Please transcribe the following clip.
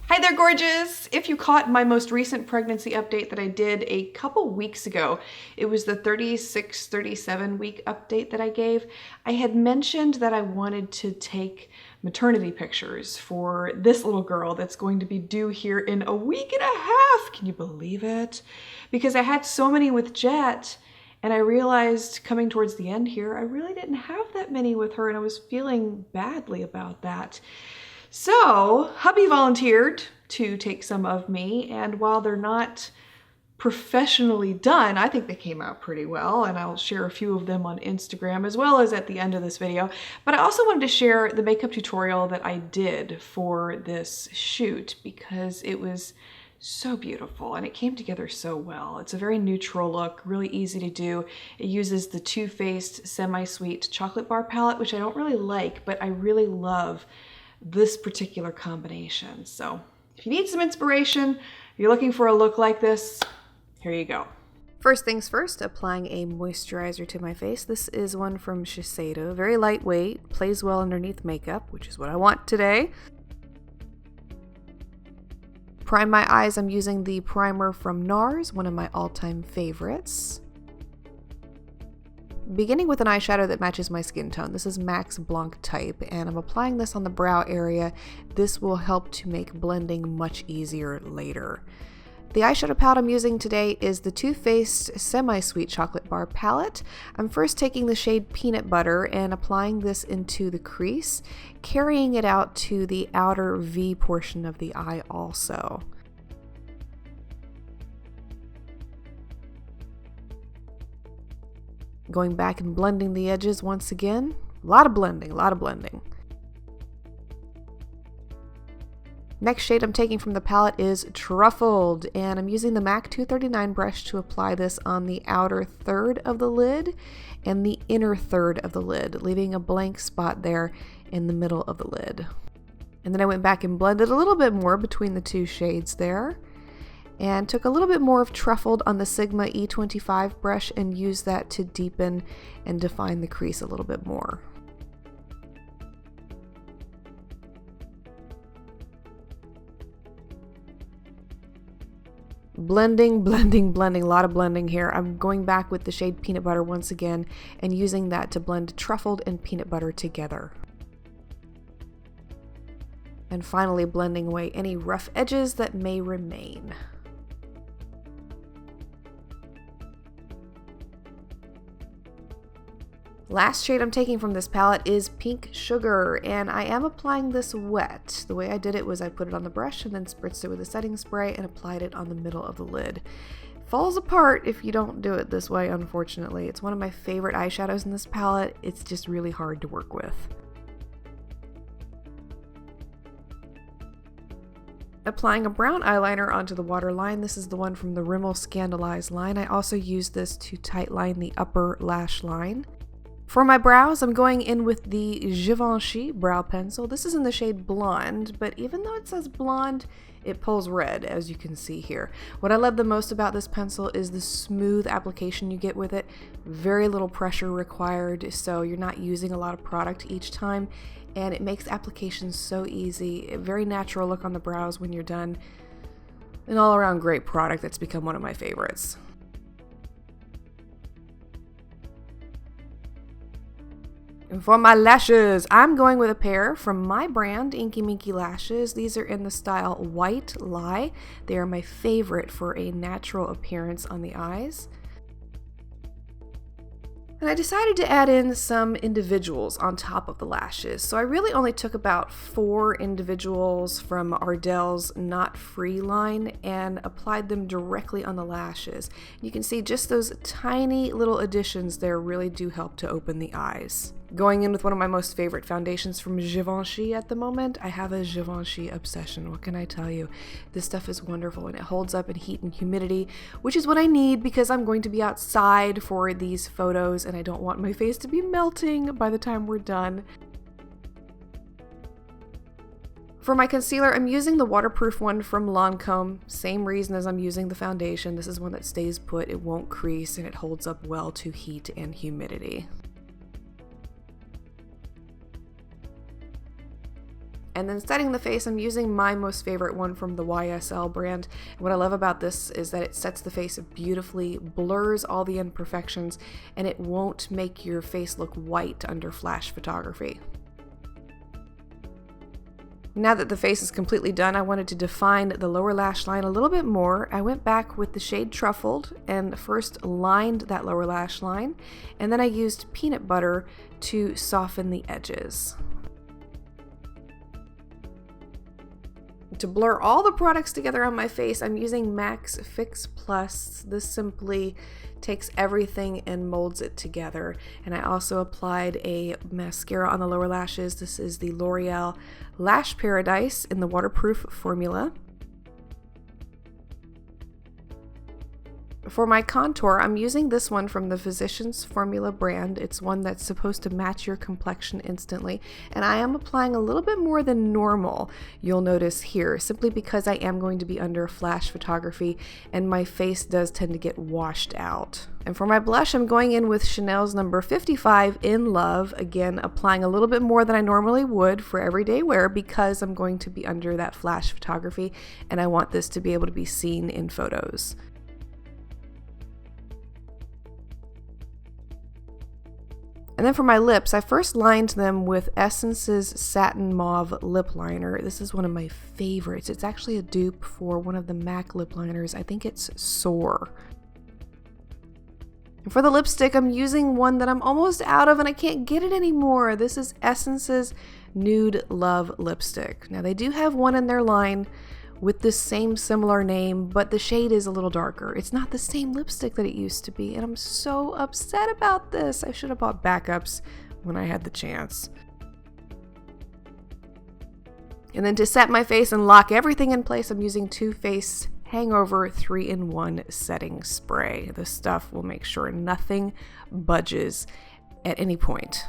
Hi there, gorgeous! If you caught my most recent pregnancy update that I did a couple weeks ago, it was the 36-37 week update that I gave. I had mentioned that I wanted to take maternity pictures for this little girl that's going to be due here in a week and a half. Can you believe it? Because I had so many with Jet, and I realized coming towards the end here, I really didn't have that many with her, and I was feeling badly about that. So hubby volunteered to take some of me, and while they're not professionally done, I think they came out pretty well, and I'll share a few of them on Instagram as well as at the end of this video. But I also wanted to share the makeup tutorial that I did for this shoot because it was so beautiful and it came together so well. It's a very neutral look, really easy to do. It uses the Too Faced Semisweet chocolate bar palette, which I don't really like, but I really love this particular combination. So if you need some inspiration, you're looking for a look like this, here you go. First things first, applying a moisturizer to my face. This is one from Shiseido, very lightweight, plays well underneath makeup, which is what I want today. Prime my eyes, I'm using the primer from NARS, one of my all-time favorites. Beginning with an eyeshadow that matches my skin tone. This is Max Blanc type, and I'm applying this on the brow area. This will help to make blending much easier later. The eyeshadow palette I'm using today is the Too Faced Semisweet Chocolate Bar Palette. I'm first taking the shade Peanut Butter and applying this into the crease, carrying it out to the outer V portion of the eye also. Going back and blending the edges once again. A lot of blending, a lot of blending. Next shade I'm taking from the palette is Truffled, and I'm using the MAC 239 brush to apply this on the outer third of the lid and the inner third of the lid, leaving a blank spot there in the middle of the lid. And then I went back and blended a little bit more between the two shades there, and took a little bit more of Truffled on the Sigma E25 brush and used that to deepen and define the crease a little bit more. Blending, blending, blending, a lot of blending here. I'm going back with the shade Peanut Butter once again and using that to blend Truffled and Peanut Butter together. And finally blending away any rough edges that may remain. Last shade I'm taking from this palette is Pink Sugar, and I am applying this wet. The way I did it was I put it on the brush and then spritzed it with a setting spray and applied it on the middle of the lid. Falls apart if you don't do it this way, unfortunately. It's one of my favorite eyeshadows in this palette. It's just really hard to work with. Applying a brown eyeliner onto the waterline. This is the one from the Rimmel Scandaleyes line. I also use this to tightline the upper lash line. For my brows, I'm going in with the Givenchy brow pencil. This is in the shade Blonde, but even though it says blonde, it pulls red, as you can see here. What I love the most about this pencil is the smooth application you get with it. Very little pressure required, so you're not using a lot of product each time, and it makes application so easy. A very natural look on the brows when you're done. An all-around great product that's become one of my favorites. And for my lashes, I'm going with a pair from my brand, Inky Minky Lashes. These are in the style White Lie. They are my favorite for a natural appearance on the eyes. And I decided to add in some individuals on top of the lashes. So I really only took about 4 individuals from Ardell's Not Free line and applied them directly on the lashes. You can see just those tiny little additions there really do help to open the eyes. Going in with one of my most favorite foundations from Givenchy at the moment. I have a Givenchy obsession, what can I tell you? This stuff is wonderful and it holds up in heat and humidity, which is what I need because I'm going to be outside for these photos and I don't want my face to be melting by the time we're done. For my concealer, I'm using the waterproof one from Lancome. Same reason as I'm using the foundation. This is one that stays put, it won't crease, and it holds up well to heat and humidity. And then setting the face, I'm using my most favorite one from the YSL brand. And what I love about this is that it sets the face beautifully, blurs all the imperfections, and it won't make your face look white under flash photography. Now that the face is completely done, I wanted to define the lower lash line a little bit more. I went back with the shade Truffled and first lined that lower lash line, and then I used peanut butter to soften the edges. To blur all the products together on my face, I'm using MAC's Fix Plus. This simply takes everything and molds it together. And I also applied a mascara on the lower lashes. This is the L'Oreal Lash Paradise in the waterproof formula. For my contour, I'm using this one from the Physicians Formula brand. It's one that's supposed to match your complexion instantly, and I am applying a little bit more than normal, you'll notice here, simply because I am going to be under flash photography and my face does tend to get washed out. And for my blush, I'm going in with Chanel's number 55 in Love, again applying a little bit more than I normally would for everyday wear because I'm going to be under that flash photography and I want this to be able to be seen in photos. And then for my lips, I first lined them with Essence's Satin Mauve lip liner. This is one of my favorites. It's actually a dupe for one of the MAC lip liners. I think it's Soar. And for the lipstick, I'm using one that I'm almost out of and I can't get it anymore. This is Essence's Nude Love lipstick. Now they do have one in their line with the same similar name, but the shade is a little darker. It's not the same lipstick that it used to be, and I'm so upset about this. I should have bought backups when I had the chance. And then to set my face and lock everything in place, I'm using Too Faced Hangover 3-in-1 setting spray. This stuff will make sure nothing budges at any point.